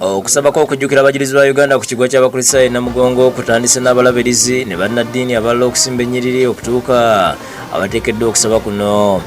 Okusabako okujjukira abajulizi ba Uganda ku kigo ky'Abakristaayo Namugongo kutandise n'abalabirizi ne bannaddiini abalala okusimba ennyiriri okutuuka abateekeddwa okusaba kuno.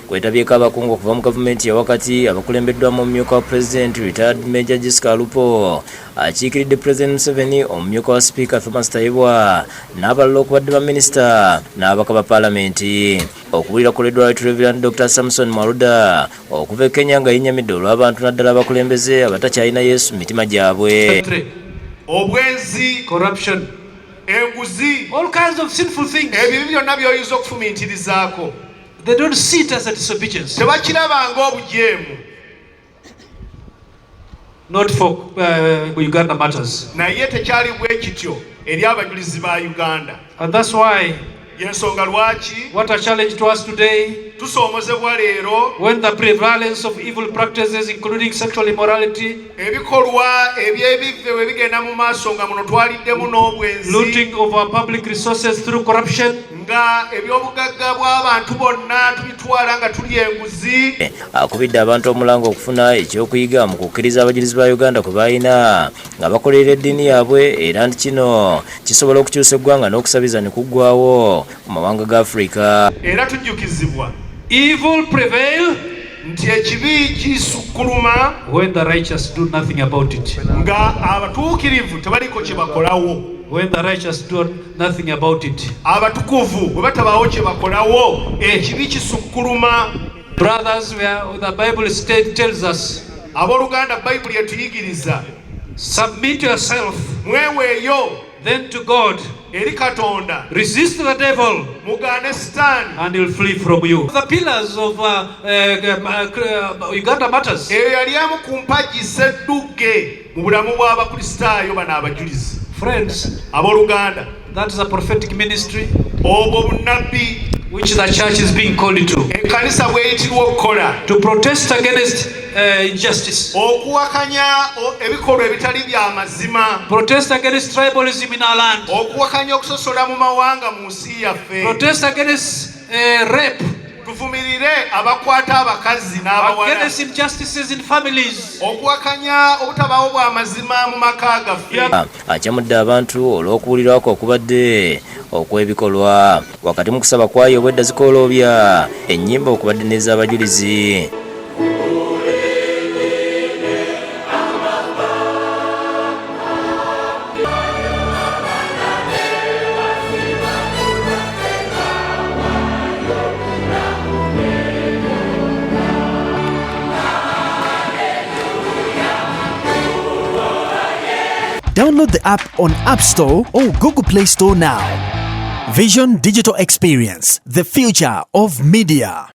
Kwetabyeko abakungu okuva mu gavumenti ya wakati abakulembeddwamu omumyuka wa President retired Major Jessica Alupo, akiikiridde President Museveni, omumyuka wa Speaker Thomas Tayibwa n'abalala okubadde baminisita n'abaka ba Paalamenti. Okuwulira kuleddwa Right Reverend Dr. Samson Maluda okuva e Kenya nga yennyamidde olw'abantu naddala abakulembeze abatakyalina Yesu mu mitima gyabwe. Obwenzi, corruption, enguzi, all kinds of sinful things. Ebyo byonna by'oyinza okufumiitirizaako. They don't see it as a disobedience. Not for Uganda matters. And that's why what a challenge to us today, when the prevalence of evil practices including sexual immorality, looting of our public resources through corruption, akubidde abantu omulango okufuna ekyokuyiga mu kukkiriza abajulizi ba Uganda kwe balina nga bakolera eddiini yaabwe, era nti kino kisobola okukyusa eggwanga n'okusabiza ne kuggwaawo mu mawanga ga Africa. Era tujjukizibwa evil prevail, nti ekibi kisukkuluma when the righteous do nothing about it, nga abatuukirivu tebaliko kye bakolawo. When the righteous do nothing about it, abatukuvu bwe batabaawo kye bakolawo, ekibi kisukkuluma. Brothers, the Bible tells us, abooluganda Bible yetuyigiriza, submit yourself, mweweeyo, then to God, eri Katonda, resist the devil, mugane Sitaani, and he'll flee from you. The pillars of Uganda matters, eyo yaliamu ku mpagi z'eddugge mu bulamu bw'Abakristaayo bano abajulizi. Friends, abooluganda, that is a prophetic ministry, obwo bunnabbi, which the church is being called to, ekanisa bweyitirwa okukola, to protest against injustice, okuwakanya ebikolwa ebitali bya mazima, protest against tribalism in our land, okuwakanya okusosola mu mawanga mu nsi yaffe, protest against rape, tuvumirire abakwata abakazi n'abawala, against injustices in families, okuwakanya obutabaawo bwa mazima mu maka gaffe. Akyamudde abantu olw'okuwulirwako okubadde okw'ebikolwa wakati mu kusaba kwayo obwedda zikooloobya ennyimba okubadde n'ez'abajulizi. Download the app on App Store or Google Play Store now. Vision Digital Experience, the future of media.